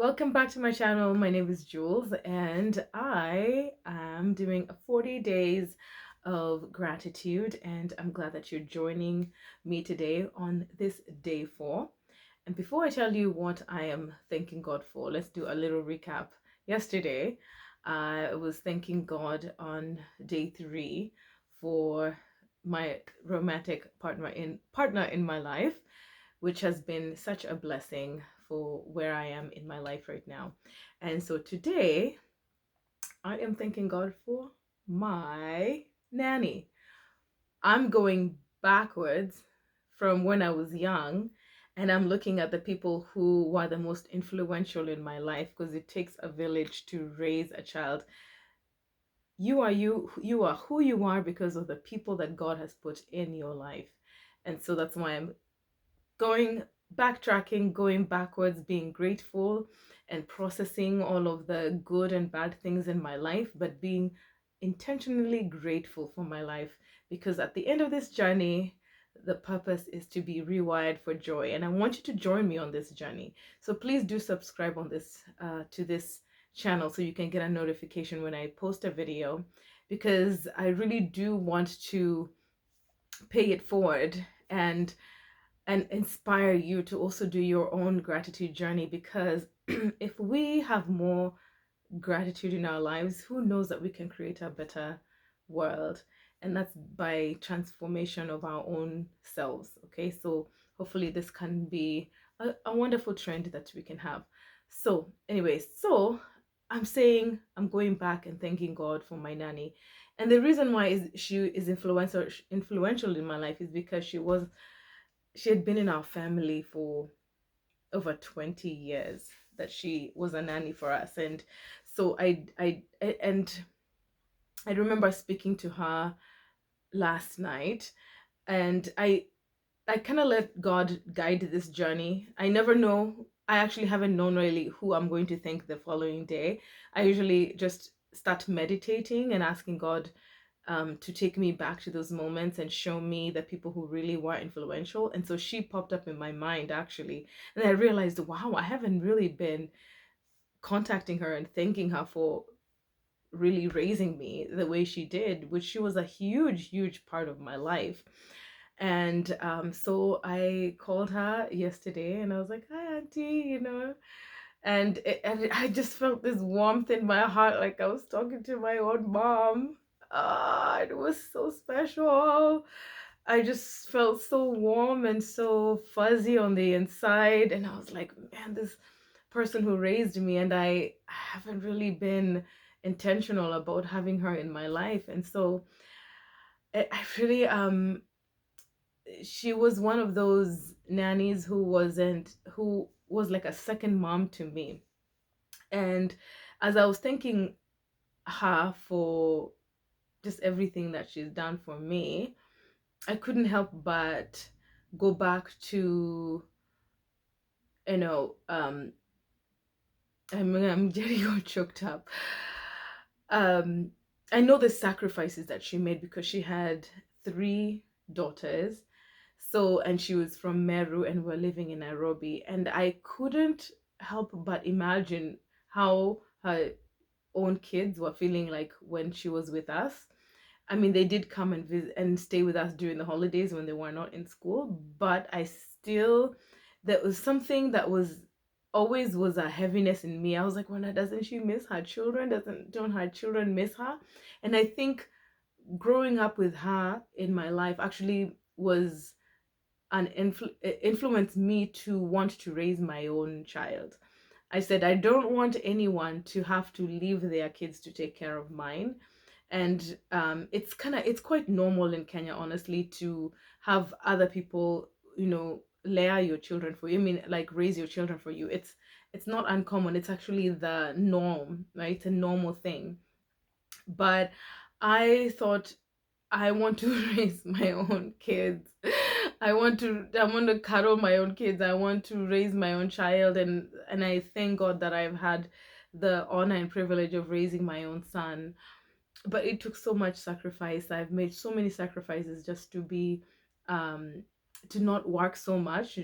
Welcome back to my channel. My name is Jules and I am doing a 40 days of gratitude, and I'm glad that you're joining me today on this day 4. And before I tell you what I am thanking God for, let's do a little recap. Yesterday, I was thanking God on day 3 for my romantic partner in my life, which has been such a blessing for where I am in my life right now. And so today, I am thanking God for my nanny. I'm going backwards from when I was young, and I'm looking at the people who were the most influential in my life, because it takes a village to raise a child. You are who you are because of the people that God has put in your life. And so that's why I'm going backtracking, going backwards, being grateful and processing all of the good and bad things in my life, but being intentionally grateful for my life, because at the end of this journey, the purpose is to be rewired for joy, and I want you to join me on this journey. So please do subscribe on this to this channel so you can get a notification when I post a video, because I really do want to pay it forward and inspire you to also do your own gratitude journey, because if we have more gratitude in our lives, who knows that we can create a better world, and that's by transformation of our own selves. Okay, so hopefully this can be a wonderful trend that we can have. So anyways, so I'm saying I'm going back and thanking God for my nanny, and the reason why is she is influential in my life is because she had been in our family for over 20 years, that she was a nanny for us. And so I remember speaking to her last night, and I kind of let God guide this journey. I never know. I actually haven't known really who I'm going to thank the following day. I usually just start meditating and asking God to take me back to those moments and show me the people who really were influential. And so she popped up in my mind actually. And I realized, wow, I haven't really been contacting her and thanking her for really raising me the way she did, which she was a huge, huge part of my life. And so I called her yesterday and I was like, hi, Auntie, and I just felt this warmth in my heart, like I was talking to my own mom. It was so special. I just felt so warm and so fuzzy on the inside, and I was like, man, this person who raised me, and I haven't really been intentional about having her in my life. And so I really she was one of those nannies who was like a second mom to me. And as I was thanking her for just everything that she's done for me, I couldn't help but go back to, you know, I'm getting all choked up. Um, I know the sacrifices that she made, because she had 3 daughters. So, and she was from Meru and we're living in Nairobi. And I couldn't help but imagine how her own kids were feeling like when she was with us. I mean, they did come and visit and stay with us during the holidays when they were not in school, but there was something that was always was a heaviness in me. I was like, well, doesn't she miss her children? Don't her children miss her? And I think growing up with her in my life actually was influenced me to want to raise my own child. I said, I don't want anyone to have to leave their kids to take care of mine. And it's quite normal in Kenya, honestly, to have other people, layer your children for you. I mean, like, raise your children for you. It's not uncommon. It's actually the norm, right? It's a normal thing. But I thought, I want to raise my own kids. I want to cuddle my own kids. I want to raise my own child, and I thank God that I've had the honor and privilege of raising my own son. But it took so much sacrifice. I've made so many sacrifices just to be to not work so much,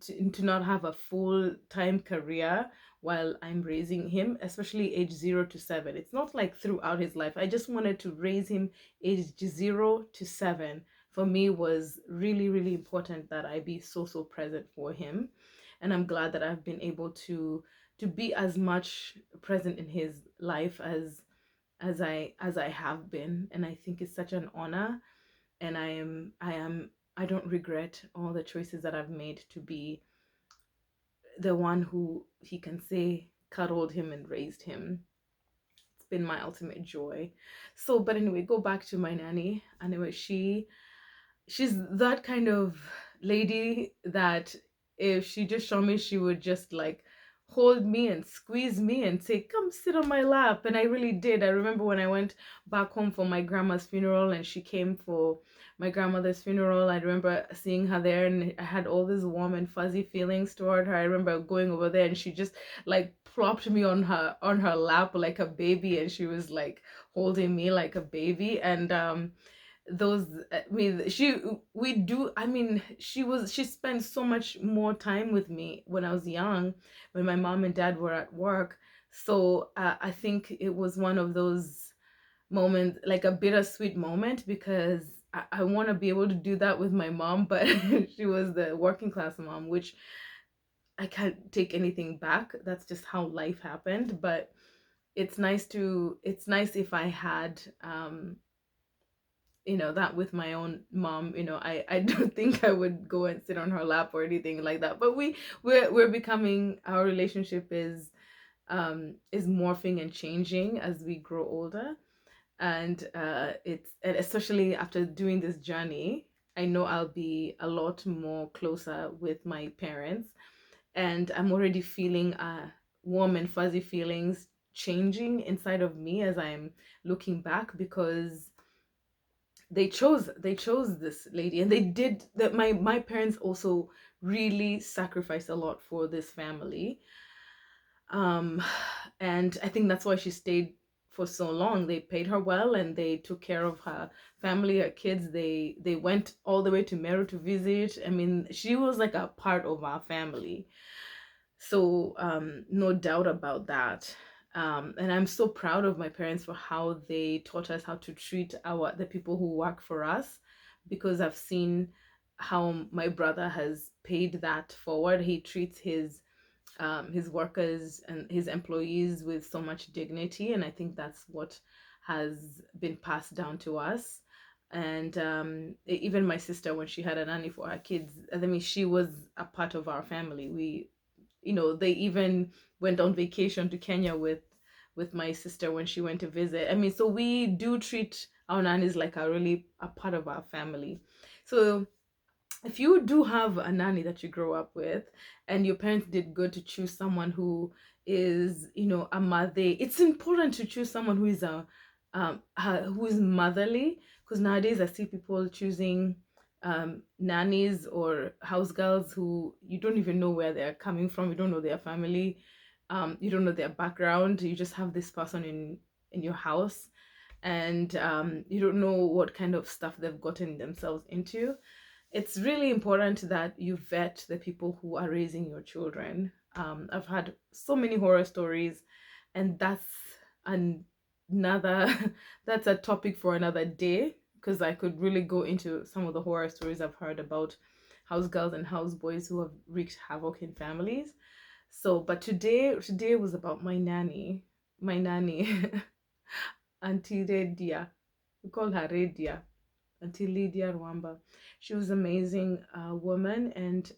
to not have a full-time career while I'm raising him, especially age 0 to 7. It's not like throughout his life. I just wanted to raise him age 0 to 7. For me was really, really important that I be so present for him. And I'm glad that I've been able to be as much present in his life as I have been. And I think it's such an honor. And I don't regret all the choices that I've made to be the one who he can say cuddled him and raised him. It's been my ultimate joy. So, but anyway, go back to my nanny. Anyway, she's that kind of lady that if she just saw me, she would just like hold me and squeeze me and say, "Come sit on my lap." And I really did. I remember when I went back home for my grandma's funeral and she came for my grandmother's funeral. I remember seeing her there and I had all these warm and fuzzy feelings toward her. I remember going over there and she just like plopped me on her lap like a baby, and she was like holding me like a baby. And those I mean she we do I mean she spent so much more time with me when I was young, when my mom and dad were at work. So I think it was one of those moments, like a bittersweet moment, because I want to be able to do that with my mom, but she was the working class mom, which I can't take anything back. That's just how life happened. But it's nice if I had that with my own mom. I don't think I would go and sit on her lap or anything like that, but we're becoming, our relationship is morphing and changing as we grow older. And and especially after doing this journey, I know I'll be a lot more closer with my parents, and I'm already feeling warm and fuzzy feelings changing inside of me as I'm looking back, because they chose this lady, and they did that. My parents also really sacrificed a lot for this family. um and I think that's why she stayed for so long. They paid her well and they took care of her family, her kids. They went all the way to Meru to visit. I mean, she was like a part of our family. So no doubt about that. And I'm so proud of my parents for how they taught us how to treat the people who work for us, because I've seen how my brother has paid that forward. He treats his workers and his employees with so much dignity, and I think that's what has been passed down to us. And even my sister, when she had a nanny for her kids, I mean, she was a part of our family. They even went on vacation to Kenya with my sister when she went to visit. I mean, so we do treat our nannies like a part of our family. So if you do have a nanny that you grow up with and your parents did good to choose someone who is, a mother, it's important to choose someone who is who is motherly, because nowadays I see people choosing nannies or house girls who you don't even know where they're coming from. You don't know their family. You don't know their background. You just have this person in your house, and you don't know what kind of stuff they've gotten themselves into. It's really important that you vet the people who are raising your children. I've had so many horror stories, and another that's a topic for another day, because I could really go into some of the horror stories I've heard about house girls and house boys who have wreaked havoc in families. So, but today was about my nanny, Auntie Redia. We call her Redia. Auntie Lydia Rwamba. She was an amazing woman, and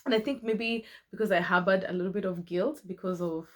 I think maybe because I harbored a little bit of guilt because of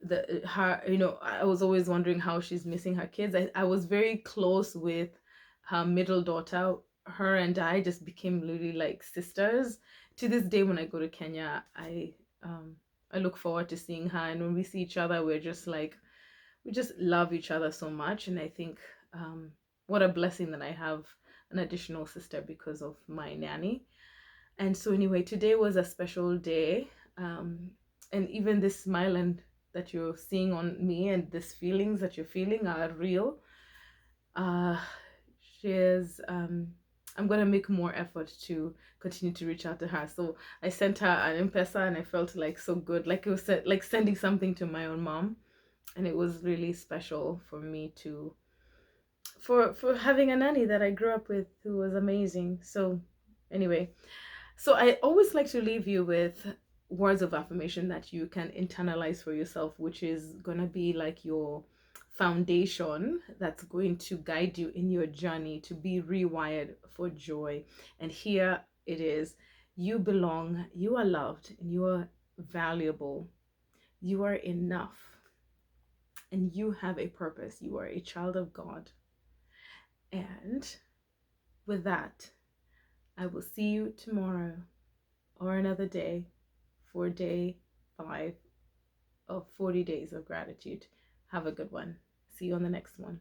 the her, I was always wondering how she's missing her kids. I was very close with her middle daughter. Her and I just became literally like sisters. To this day, when I go to Kenya, I look forward to seeing her, and when we see each other, we just love each other so much. And I think what a blessing that I have an additional sister because of my nanny. And so anyway, today was a special day. And even this smile and that you're seeing on me, and these feelings that you're feeling, are real. uh she's I'm gonna make more effort to continue to reach out to her. So I sent her an M-Pesa, and I felt like so good, like it was like sending something to my own mom, and it was really special for me to for having a nanny that I grew up with who was amazing. So anyway, so I always like to leave you with words of affirmation that you can internalize for yourself, which is gonna be like your foundation that's going to guide you in your journey to be rewired for joy. And here it is: you belong, you are loved, and you are valuable, you are enough, and you have a purpose. You are a child of God. And with that, I will see you tomorrow or another day for day 5 of 40 days of gratitude. Have a good one. See you on the next one.